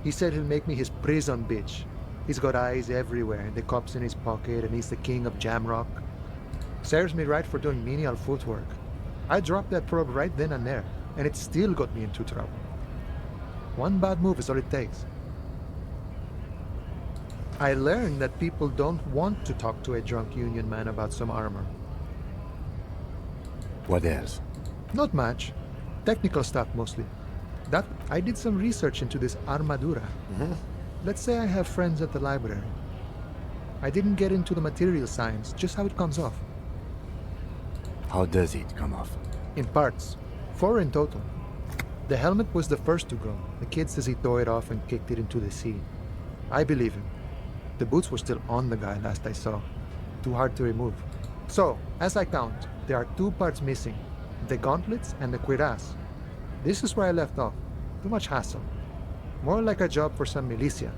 He said he'll make me his prison bitch. He's got eyes everywhere, the cop's in his pocket, and he's the king of Jamrock. Serves me right for doing menial footwork. I dropped that probe right then and there, and it still got me into trouble. One bad move is all it takes. I learned that people don't want to talk to a drunk union man about some armor. What else? Not much. Technical stuff mostly. That I did some research into this armadura. Let's say I have friends at the library. I didn't get into the material science, just how it comes off. How does it come off? In parts. 4 in total. The helmet was the first to go. The kid says he tore it off and kicked it into the sea. I believe him. The boots were still on the guy last I saw. Too hard to remove. So, as I count, there are 2 parts missing. The gauntlets and the cuirass. This is where I left off. Too much hassle. More like a job for some militia.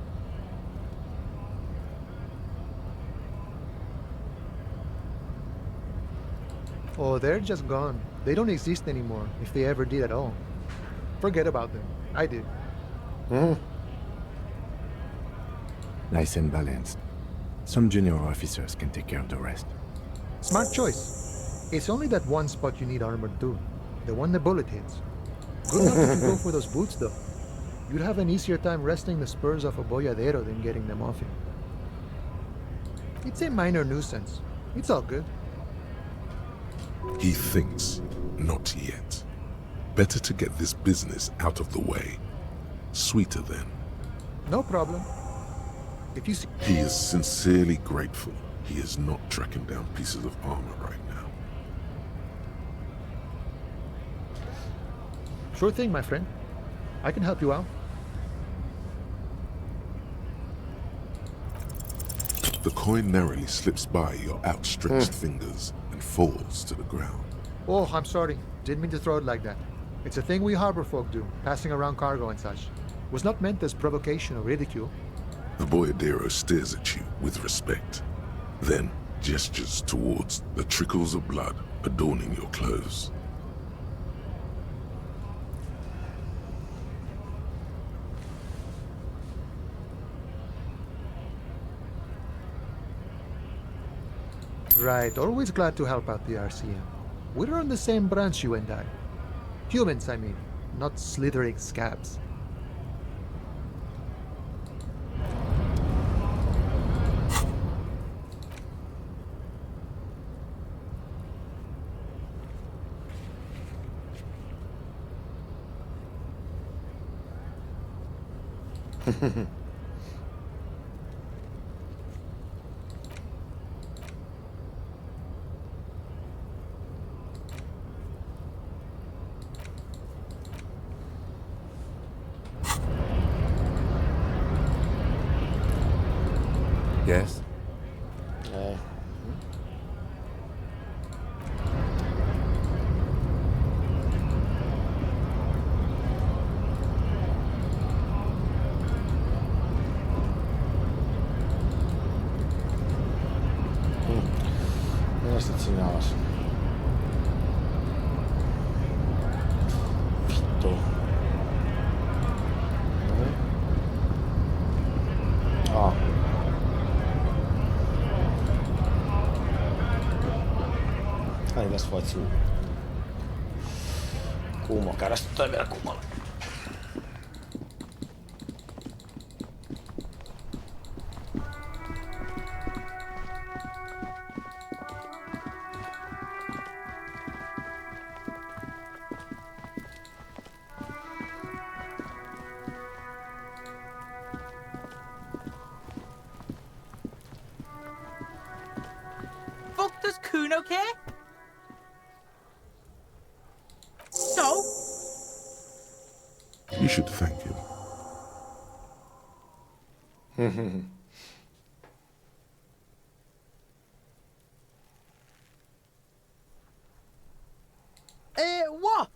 Oh, they're just gone. They don't exist anymore, if they ever did at all. Forget about them. I did. Nice and balanced. Some junior officers can take care of the rest. Smart choice. It's only that one spot you need armored too. The one the bullet hits. Good luck if you go for those boots though. You'd have an easier time wresting the spurs off a boyadero than getting them off him. It's a minor nuisance. It's all good. He thinks, not yet. Better to get this business out of the way. Sweeter then. No problem. If you see... He is sincerely grateful he is not tracking down pieces of armor right now. Sure thing, my friend. I can help you out. The coin narrowly slips by your outstretched fingers and falls to the ground. Oh, I'm sorry. Didn't mean to throw it like that. It's a thing we harbor folk do, passing around cargo and such. Was not meant as provocation or ridicule. The boyadero stares at you with respect, then gestures towards the trickles of blood adorning your clothes. Right, always glad to help out the RCM. We're on the same branch, you and I. Humans, I mean, not slithering scabs. Yes? Mielestäni sinä alas. Vittu. Ai tässä voit sinua. Kuuma kädestä tai vielä kuumalla. Fuck does Cuno care? So? You should thank him. What?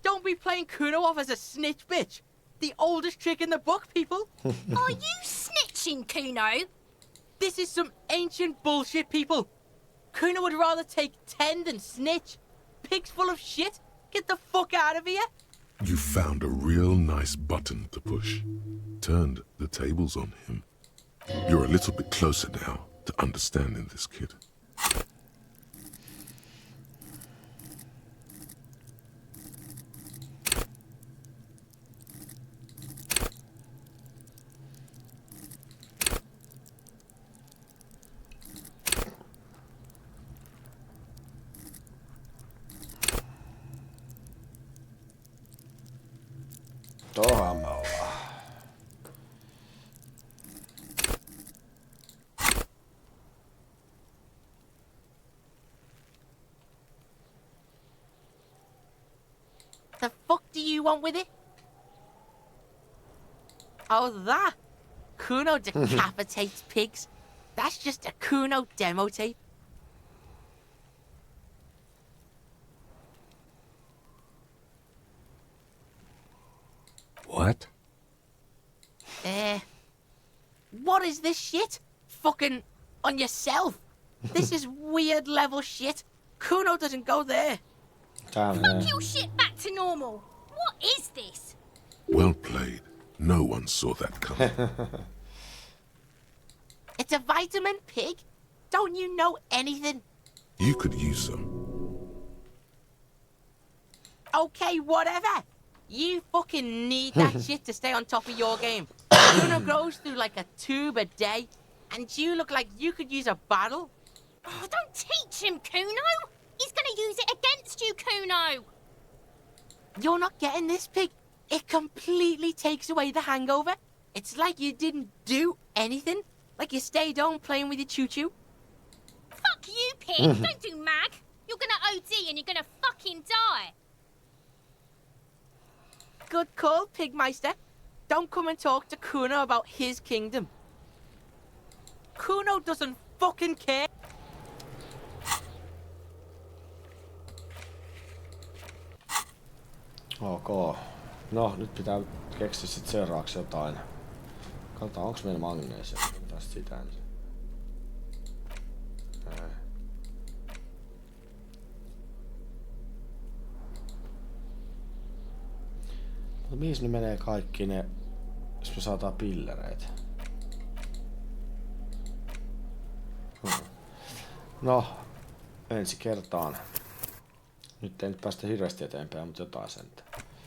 Don't be playing Cuno off as a snitch bitch. The oldest trick in the book, people. Are you snitching, Cuno? This is some ancient bullshit, people. Cuno would rather take 10 than snitch. Pig's full of shit. Get the fuck out of here. You found a real nice button to push. Turned the tables on him. You're a little bit closer now to understanding this, kid. Tohan me ollaan. The fuck do you want with it? Oh, that? Cuno decapitates pigs. That's just a Cuno demo tape. What? What is this shit? Fucking on yourself. This is weird level shit. Cuno doesn't go there. Fuck your shit back to normal. What is this? Well played. No one saw that coming. It's a vitamin pig. Don't you know anything? You could use some. Okay, whatever. You fucking need that shit to stay on top of your game. Cuno goes through like a tube a day, and you look like you could use a bottle. Oh, don't teach him, Cuno. He's gonna use it against you, Cuno. You're not getting this, pig. It completely takes away the hangover. It's like you didn't do anything. Like you stayed home playing with your choo-choo. Fuck you, pig. Don't do mag. You're gonna OD and you're gonna fucking die. Good call, Pigmeister. Don't come and talk to Cuno about his kingdom. Cuno doesn't fucking care. Ok. No, nyt pitää keksiä sit seuraavaksi jotain. Katsotaan, onks meillä magneesia tästä sitä ensin. Mutta mihin ne menee kaikki ne, jos me saataan pillereitä? No, ensi kertaan. Nyt ei nyt päästä hirveästi eteenpäin, mutta jotain sentään.